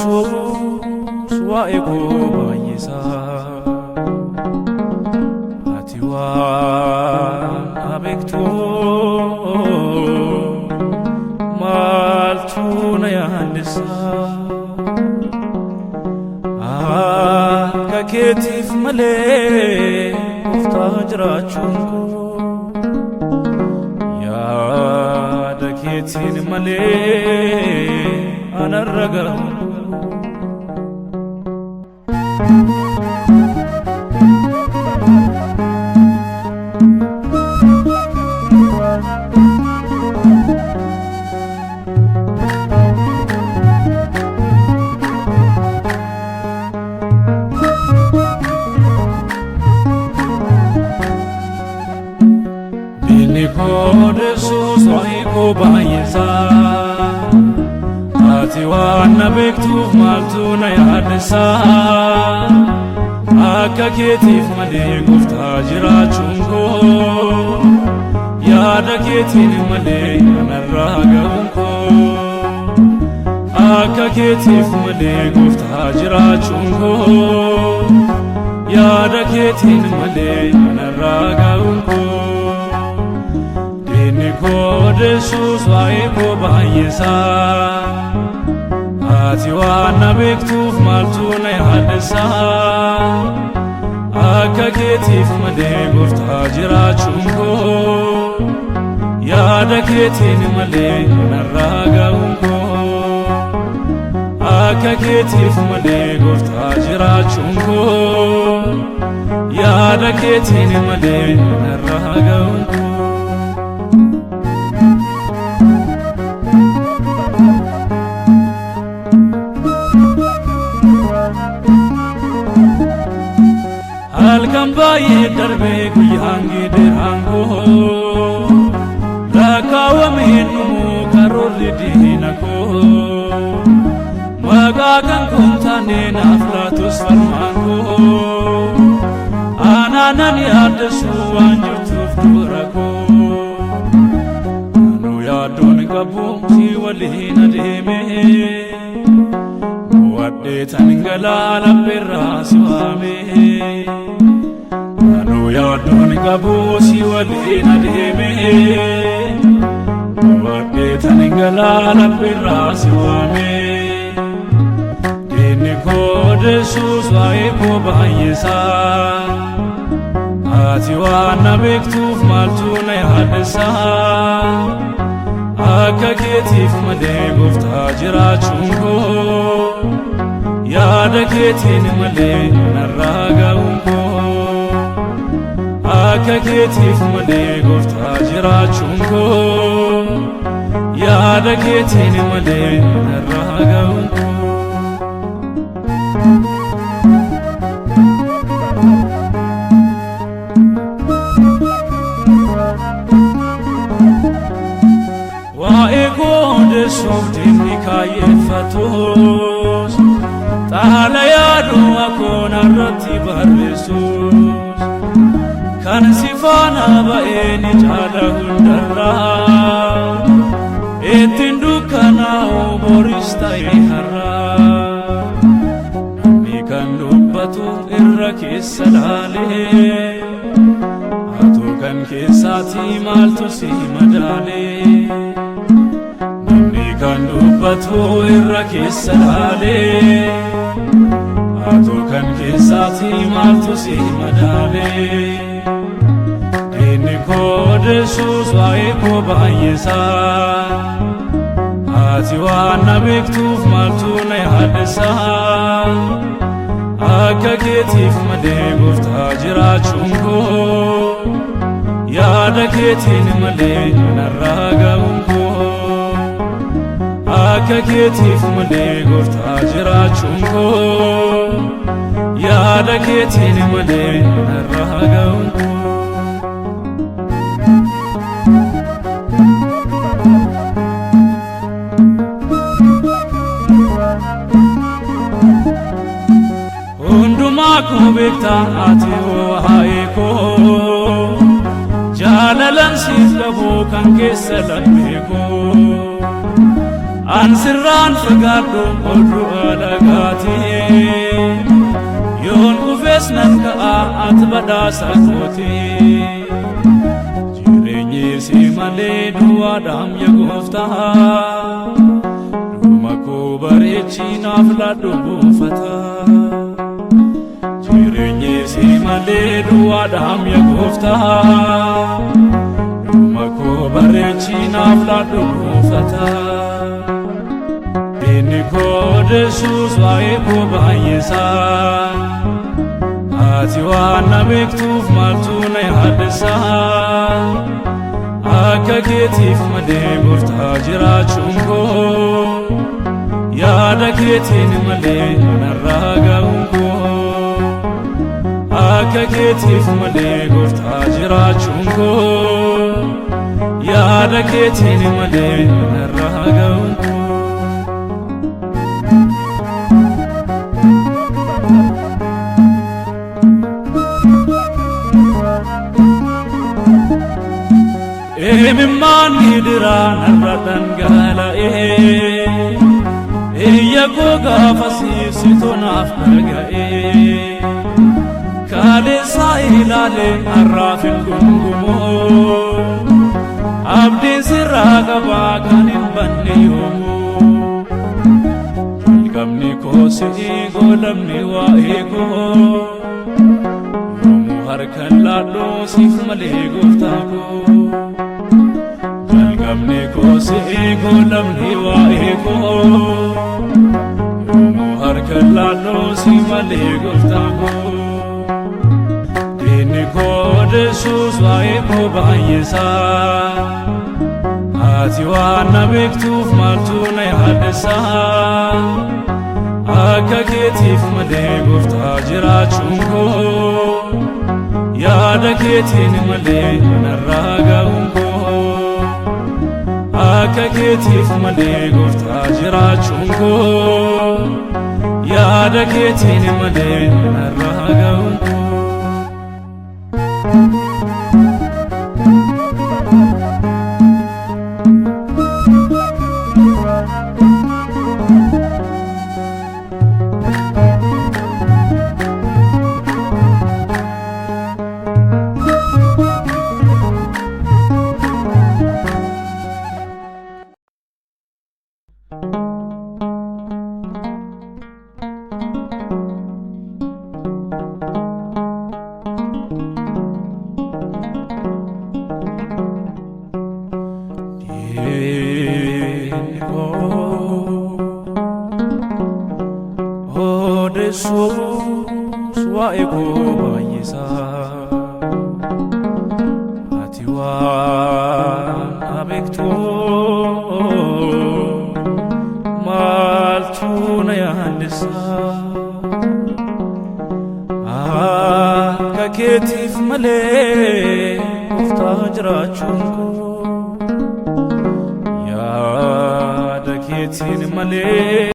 Odesus wa ego bayisa atiwa abekto maltuna yandisa kaketif male uftajrachunko ya daketin male anarraga Odesus wa ego bayisa atiwa nabektu maltuna yadisa akka keetiif malee gooftaa jiraachuun koo yaada keetiin malee anarraa ga'uun koo akka keetiif malee gooftaa jiraachuun koo yaada keetiin malee anarraa ga'uun koo Odesus wa ego bayisa atiwa nabektuuf maltuna yadisa akka keetiif malee gooftaa jiraachuun koo yaada keetiin malee anarraa ga'uun koo akka keetiif malee gooftaa jiraachuun koo yaada keetiin malee anarraa ga'uun koo Halkan baay'ee darbee guyyaan gidiraan koo lakkaawwameen dhumuu karoorri diina koo maqaa kan kumtaanee naaf laatus falmaan koo anaanan yaaddesu waan jirtuuf dura koo anuu yaaddoon qabu si waliin adeeme waddeetan galaa labbeerraa si waame yaaddoon qabu si waliin adeeme waddeetan galaa labbeerraa si waame diinni koo Odesus wa ego bayisa ati waan nabektuuf maltuna yadisa akka keetiif malee gooftaa jiraachuun koo yaada keetiin malee anarraa ga'uun koo akka keetiif malee gooftaa jiraachuun koo yaada keetiin malee anarraa ga'uun koo waa'ee koo Odesuuf diinni kaayeffatus xaala yaaduu akkoon irratti barreessus kan si faana ba'ee ni caala hundarraa ittiin dukkanaa'u boris ta'e har'aa namni kan dubbatu irra keessa laalee atu kan keessaatii maaltu si madaalee namni kan dubbatu irra keessa laalee atu kan keessaatii maaltu si madaalee diinni koo Odesus wa ego bayisa ati waan nabektuuf maltuna yadisa akka keetiif malee gooftaa jiraachuun koo yaada keetiin malee anarraa ga'uun koo akka keetiif malee gooftaa jiraachuun koo yaada keetiin malee anarraa ga'uun koo kan keessa lammeekoo ansirraan fagaadhu oduu alagaatee yoon kufees nan ka'a ati badhaasa kootee jireenyi si malee duwwaadhaam yaa Gooftaa dhuma koo bareechi naaf laadhu buufataa jireenyi si malee duwwaadhaam yaa Gooftaa dhuma koo bareechi naaf laadhu buufataa inni koo Yesuus waa'ee koo baay'isaa ati waan na beektuuf maaltu na yaaddeessaa akka keetiif malee Gooftaa jiraachuun koo yaada keetiin malee narraa ga'uun koo akka keetiif malee Gooftaa jiraachuun koo yaada keetiin malee narraa ga'uun koo Emimmaan gidiraan narra dhangala'ee iyya koo gaafasiif situ naaf dhaga'ee kaleessaa ilaalee har'aaf hin gungumoo abdiin sirraa qabaa kan hin banne yoomuu jalqabni koo si'ii goolabni waa'ee koo yoomuu harkan laadhoo siif malee Gooftaa koo jalqabni koo si'ii goolabni waa'ee koo yoomuu harkan laadhoo siif malee Gooftaa koo diinni koo Yesuus waa'ee koo baay'isaa ati waan na beektuuf maaltu na yaaddeessaa akka keetiif malee Gooftaa jiraachuun koo yaada keetiin malee narraa ga'uun koo akka keetiif malee Gooftaa jiraachuun koo yaada keetiin malee narraa ga'uun koo Yesuus waa'ee koo baay'isaa ati waan na beektuuf maaltu na yaaddeessaa akka keetiif malee Gooftaa jiraachuun koo yaada keetiin malee